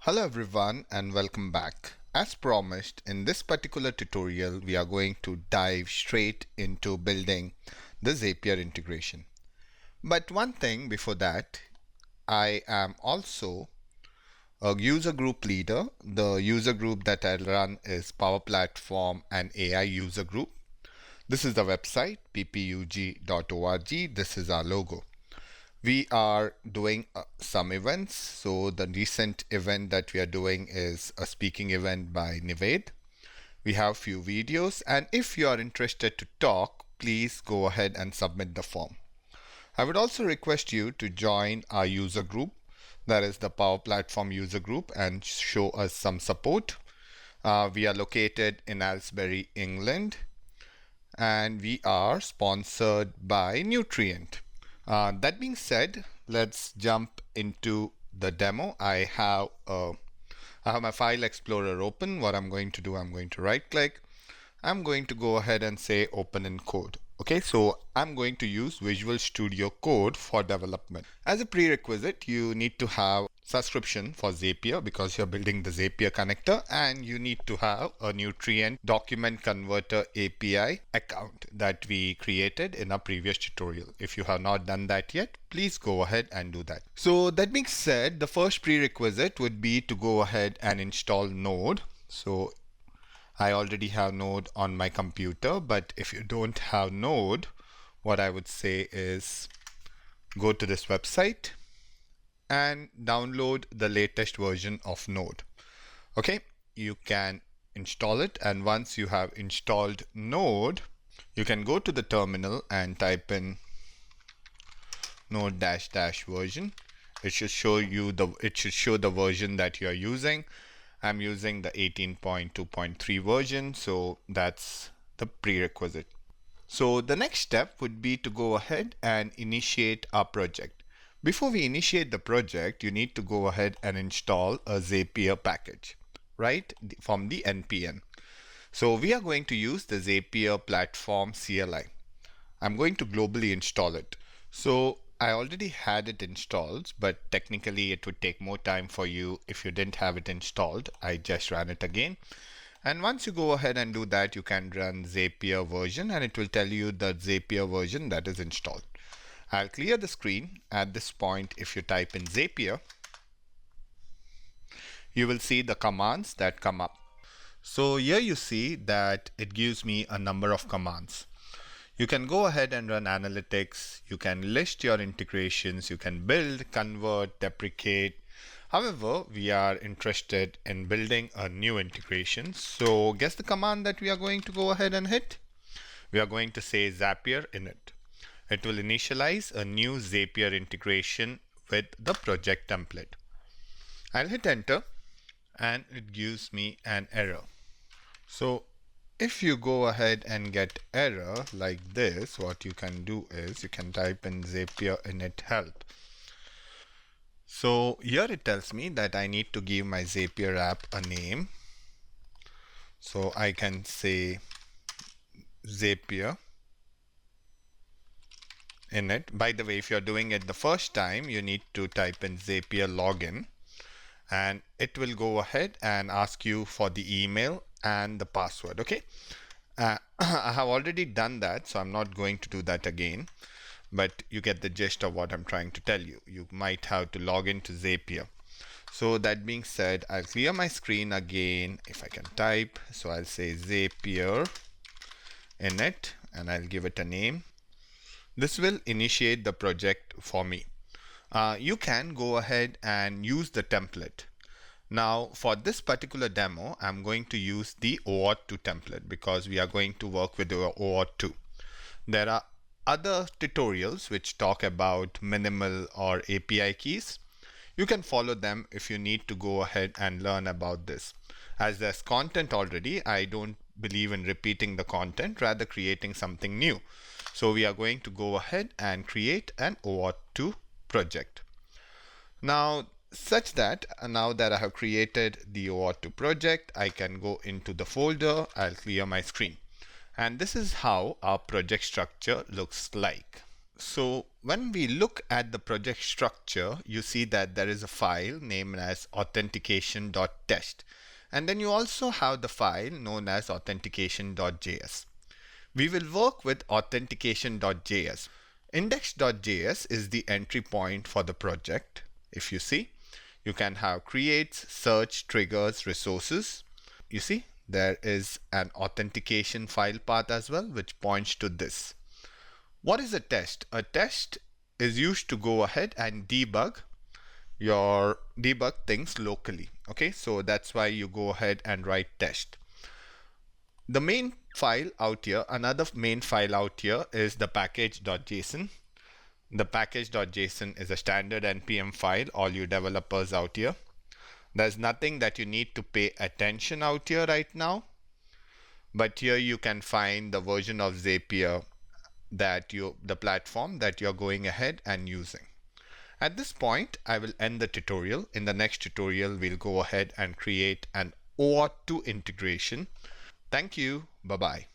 Hello everyone and welcome back. As promised, in this particular tutorial, we are going to dive straight into building the Zapier integration. But one thing before that, I am also a user group leader. The user group that I run is Power Platform and AI User Group. This is the website, ppug.org. This is our logo. We are doing some events. So the recent event that we are doing is a speaking event by Nived. We have few videos, and if you are interested to talk, please go ahead and submit the form. I would also request you to join our user group, that is the Power Platform user group, and show us some support. We are located in Aylesbury, England, and we are sponsored by Nutrient. That being said, let's jump into the demo. I have my file explorer open. What I'm going to do, I'm going to right click. I'm going to go ahead and say open in code. Okay, so I'm going to use Visual Studio Code for development. As a prerequisite, you need to have subscription for Zapier because you're building the Zapier connector, and you need to have a Nutrient document converter API account that we created in our previous tutorial. If you have not done that yet, please go ahead and do that. So that being said, the first prerequisite would be to go ahead and install Node. So I already have Node on my computer, but if you don't have Node, what I would say is go to this website and download the latest version of Node. Okay, you can install it, and once you have installed Node, you can go to the terminal and type in node dash dash version. It should show the version that you are using. I'm using the 18.2.3 version, so that's the prerequisite. So the next step would be to go ahead and initiate our project. Before we initiate the project, you need to go ahead and install a Zapier package, right, from the npm. So we are going to use the Zapier Platform CLI. I'm going to globally install it. So I already had it installed, but technically it would take more time for you if you didn't have it installed. I just ran it again. And once you go ahead and do that, you can run Zapier version, and it will tell you the Zapier version that is installed. I'll clear the screen. At this point, if you type in Zapier, you will see the commands that come up. So here you see that it gives me a number of commands. You can go ahead and run analytics, you can list your integrations, you can build, convert, deprecate. However, we are interested in building a new integration. So guess the command that we are going to go ahead and hit? We are going to say Zapier init. It will initialize a new Zapier integration with the project template. I'll hit enter and it gives me an error. So if you go ahead and get error like this, what you can do is you can type in Zapier init help. So here it tells me that I need to give my Zapier app a name. So I can say Zapier init. By the way, if you're doing it the first time, you need to type in Zapier login, and it will go ahead and ask you for the email and the password. Okay, I have already done that, so I'm not going to do that again, but you get the gist of what I'm trying to tell you. You might have to log into Zapier. So that being said, I'll clear my screen again if I can type. So I'll say Zapier init and I'll give it a name. This will initiate the project for me. You can go ahead and use the template. Now for this particular demo, I'm going to use the OAuth2 template because we are going to work with the OAuth2. There are other tutorials which talk about minimal or API keys. You can follow them if you need to go ahead and learn about this. As there's content already, I don't believe in repeating the content, rather creating something new. So we are going to go ahead and create an OAuth2 project. Now that I have created the OAuth2 project, I can go into the folder. I'll clear my screen. And this is how our project structure looks like. So when we look at the project structure, you see that there is a file named as authentication.test. And then you also have the file known as authentication.js. We will work with authentication.js. Index.js is the entry point for the project. If you see, you can have creates, search, triggers, resources. You see, there is an authentication file path as well, which points to this. What is a test? A test is used to go ahead and debug things locally. Okay, so that's why you go ahead and write test. The main file out here, another main file out here is the package.json. The package.json is a standard NPM file, all you developers out here. There's nothing that you need to pay attention out here right now. But here you can find the version of Zapier the platform that you're going ahead and using. At this point, I will end the tutorial. In the next tutorial, we'll go ahead and create an OAuth2 integration. Thank you. Bye-bye.